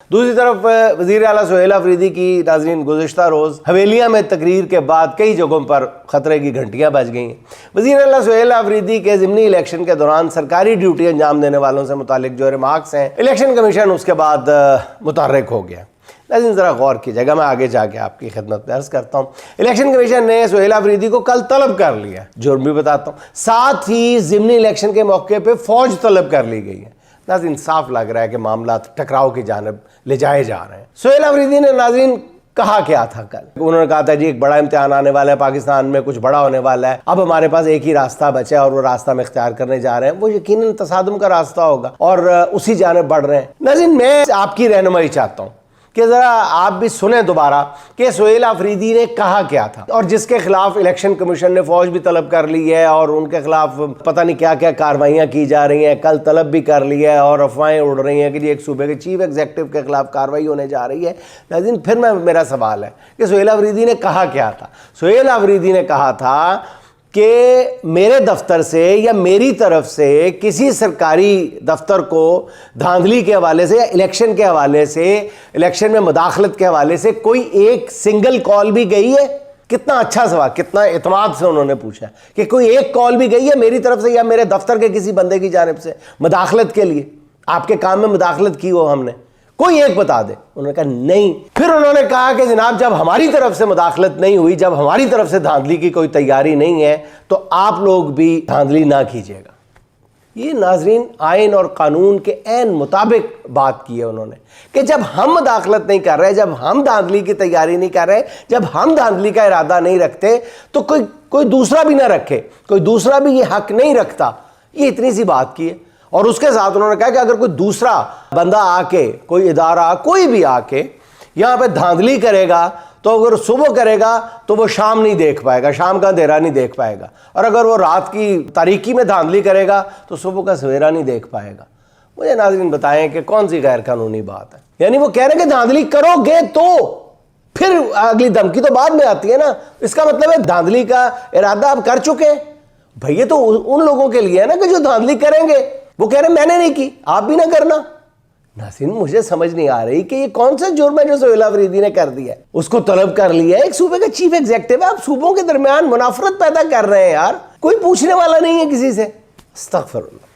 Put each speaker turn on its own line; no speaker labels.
دوسری طرف وزیر اعلیٰ سہیل آفریدی کی ناظرین گزشتہ روز حویلیہ میں تقریر کے بعد کئی جگہوں پر خطرے کی گھنٹیاں بج گئی ہیں۔ وزیر اعلیٰ سہیل آفریدی کے ضمنی الیکشن کے دوران سرکاری ڈیوٹی انجام دینے والوں سے متعلق جو ریمارکس ہیں، الیکشن کمیشن اس کے بعد متحرک ہو گیا۔ لیکن ذرا غور کیجیے گا، میں آگے جا کے آپ کی خدمت میں عرض کرتا ہوں۔ الیکشن کمیشن نے سہیل آفریدی کو کل طلب کر لیا، جرم بھی بتاتا ہوں، ساتھ ہی ضمنی الیکشن کے موقع پہ فوج طلب کر لی گئی ہے۔ ناظرین صاف لگ رہا ہے کہ معاملات ٹکراؤ کی جانب لے جائے جا رہے ہیں۔ سہیل آفریدی نے ناظرین کہا کیا تھا کل؟ انہوں نے کہا تھا جی ایک بڑا امتحان آنے والا ہے، پاکستان میں کچھ بڑا ہونے والا ہے، اب ہمارے پاس ایک ہی راستہ بچا ہے اور وہ راستہ ہم اختیار کرنے جا رہے ہیں، وہ یقیناً تصادم کا راستہ ہوگا اور اسی جانب بڑھ رہے ہیں۔ ناظرین میں آپ کی رہنمائی چاہتا ہوں کہ ذرا آپ بھی سنیں دوبارہ کہ سہیل آفریدی نے کہا کیا تھا، اور جس کے خلاف الیکشن کمیشن نے فوج بھی طلب کر لی ہے اور ان کے خلاف پتہ نہیں کیا کیا کارروائیاں کی جا رہی ہیں، کل طلب بھی کر لی ہے اور افواہیں اڑ رہی ہیں کہ جی ایک صوبے کے چیف ایگزیکٹو کے خلاف کارروائی ہونے جا رہی ہے۔ لیکن پھر میرا سوال ہے کہ سہیل آفریدی نے کہا کیا تھا؟ سہیل آفریدی نے کہا تھا کہ میرے دفتر سے یا میری طرف سے کسی سرکاری دفتر کو دھاندلی کے حوالے سے یا الیکشن کے حوالے سے، الیکشن میں مداخلت کے حوالے سے کوئی ایک سنگل کال بھی گئی ہے؟ کتنا اچھا سوال، کتنا اعتماد سے انہوں نے پوچھا کہ کوئی ایک کال بھی گئی ہے میری طرف سے یا میرے دفتر کے کسی بندے کی جانب سے مداخلت کے لیے، آپ کے کام میں مداخلت کی ہو ہم نے؟ کوئی ایک بتا دے۔ انہوں نے کہا نہیں۔ پھر انہوں نے کہا کہ جناب جب ہماری طرف سے مداخلت نہیں ہوئی، جب ہماری طرف سے دھاندلی کی کوئی تیاری نہیں ہے تو آپ لوگ بھی دھاندلی نہ کیجیے گا۔ یہ ناظرین آئین اور قانون کے عین مطابق بات کی ہے انہوں نے کہ جب ہم مداخلت نہیں کر رہے، جب ہم دھاندلی کی تیاری نہیں کر رہے، جب ہم دھاندلی کا ارادہ نہیں رکھتے تو کوئی دوسرا بھی نہ رکھے، کوئی دوسرا بھی یہ حق نہیں رکھتا۔ یہ اتنی سی بات کی ہے۔ اور اس کے ساتھ انہوں نے کہا کہ اگر کوئی دوسرا بندہ آ کے، کوئی ادارہ، کوئی بھی آ کے یہاں پہ دھاندلی کرے گا تو اگر صبح کرے گا تو وہ شام نہیں دیکھ پائے گا، شام کا اندھیرا نہیں دیکھ پائے گا، اور اگر وہ رات کی تاریکی میں دھاندلی کرے گا تو صبح کا سویرا نہیں دیکھ پائے گا۔ مجھے ناظرین بتائیں کہ کون سی غیر قانونی بات ہے؟ یعنی وہ کہہ رہے ہیں کہ دھاندلی کرو گے تو پھر اگلی دھمکی تو بعد میں آتی ہے نا۔ اس کا مطلب ہے دھاندلی کا ارادہ آپ کر چکے ہیں۔ بھئی یہ تو ان لوگوں کے لیے ہے نا کہ جو دھاندلی کریں گے، وہ کہہ رہے ہیں میں نے نہیں کی، آپ بھی نہ کرنا۔ ناظرین مجھے سمجھ نہیں آ رہی کہ یہ کون سا جرم ہے جو سہیل آفریدی نے کر دیا ہے۔ اس کو طلب کر لیا ہے، ایک صوبے کا چیف ایگزیکٹو ہے، آپ صوبوں کے درمیان منافرت پیدا کر رہے ہیں یار، کوئی پوچھنے والا نہیں ہے کسی سے۔ استغفر اللہ۔